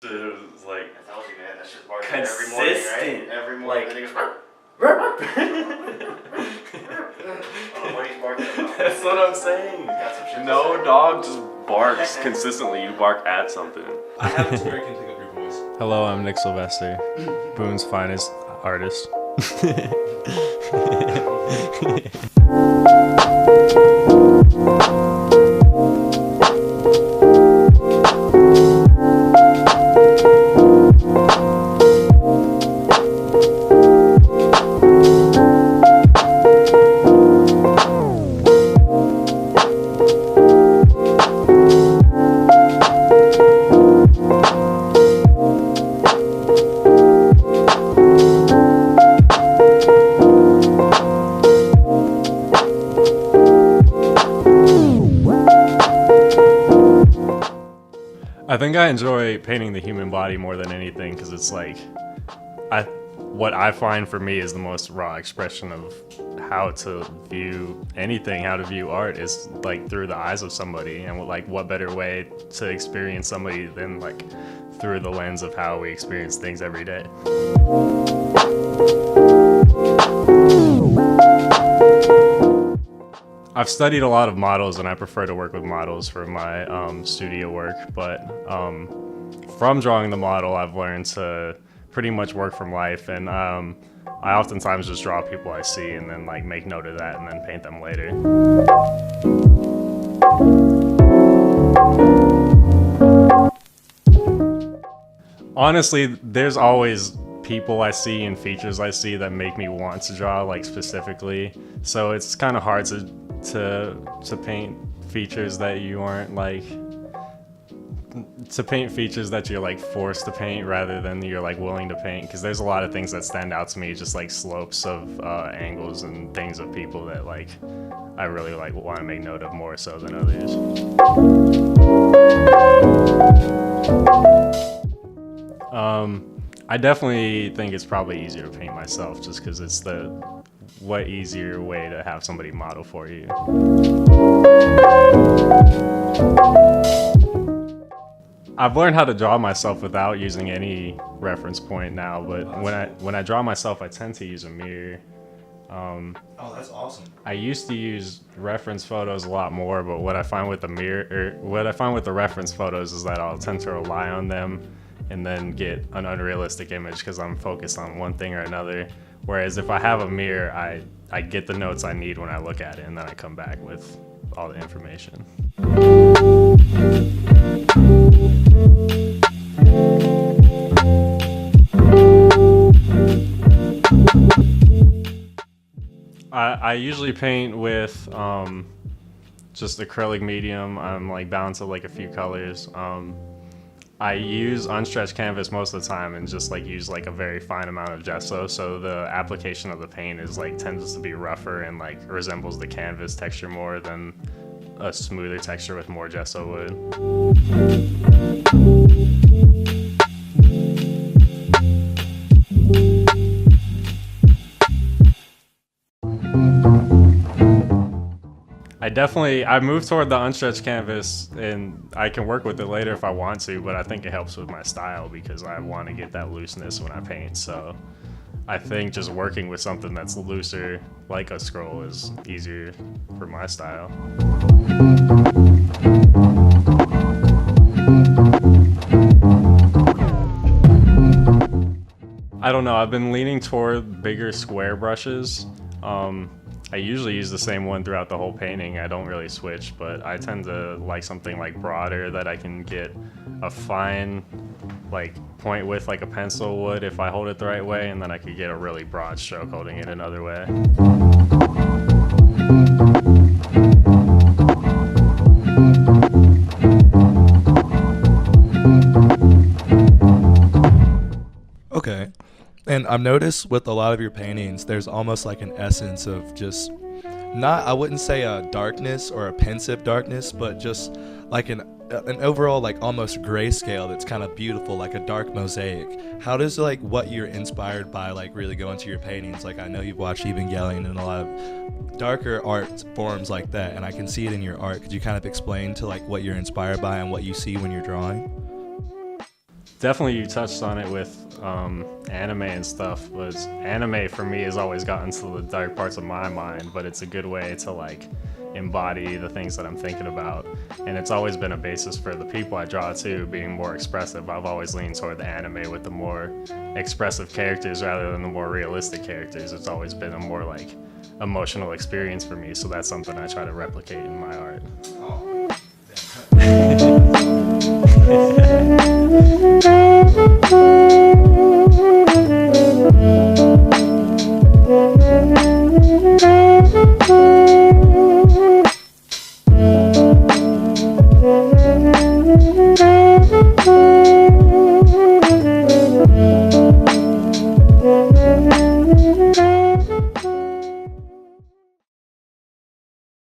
It was like I told you, man. That's just barking consistent. every morning, right? Every morning. Like, Then he goes. Oh, what he's barking about? That's what I'm saying. Got some shit to No say. dog just barks consistently. You bark at something. I haven't to pick up your voice. Hello, I'm Nick Sylvester, Boone's finest artist. I think I enjoy painting the human body more than anything because it's like, what I find for me is the most raw expression of how to view anything, how to view art is like through the eyes of somebody, and like what better way to experience somebody than like through the lens of how we experience things every day. I've studied a lot of models and I prefer to work with models for my studio work, but from drawing the model I've learned to pretty much work from life, and I oftentimes just draw people I see and then like make note of that and then paint them later. Honestly, there's always people I see and features I see that make me want to draw like specifically, so it's kind of hard to paint features that you aren't like, to paint features that you're like forced to paint rather than you're like willing to paint, because there's a lot of things that stand out to me, just like slopes of angles and things of people that like I really like want to make note of more so than others. I definitely think it's probably easier to paint myself just because it's the what easier way to have somebody model for you. I've learned how to draw myself without using any reference point now, but when I draw myself, I tend to use a mirror. Oh, that's awesome. I used to use reference photos a lot more, but what I find with the reference photos is that I'll tend to rely on them and then get an unrealistic image because I'm focused on one thing or another. Whereas if I have a mirror, I get the notes I need when I look at it, and then I come back with all the information. I usually paint with just acrylic medium. I'm like bound to like a few colors. I use unstretched canvas most of the time and just like use like a very fine amount of gesso, so the application of the paint is like tends to be rougher and like resembles the canvas texture more than a smoother texture with more gesso would. I moved toward the unstretched canvas, and I can work with it later if I want to, but I think it helps with my style because I want to get that looseness when I paint. So I think just working with something that's looser, like a scroll, is easier for my style. I don't know, I've been leaning toward bigger square brushes. I usually use the same one throughout the whole painting. I don't really switch, but I tend to like something like broader that I can get a fine like point with like a pencil would if I hold it the right way, and then I could get a really broad stroke holding it another way. Okay. And I've noticed with a lot of your paintings, there's almost like an essence of just I wouldn't say a darkness or a pensive darkness, but just like an overall like almost grayscale that's kind of beautiful, like a dark mosaic. How does like what you're inspired by like really go into your paintings? Like I know you've watched Evangelion and a lot of darker art forms like that, and I can see it in your art. Could you kind of explain to like what you're inspired by and what you see when you're drawing? definitely you touched on it with anime and stuff. Was anime for me has always gotten to the dark parts of my mind, but it's a good way to like embody the things that I'm thinking about. And it's always been a basis for the people I draw too, being more expressive. I've always leaned toward the anime with the more expressive characters rather than the more realistic characters. It's always been a more like emotional experience for me, so that's something I try to replicate in my art. Oh,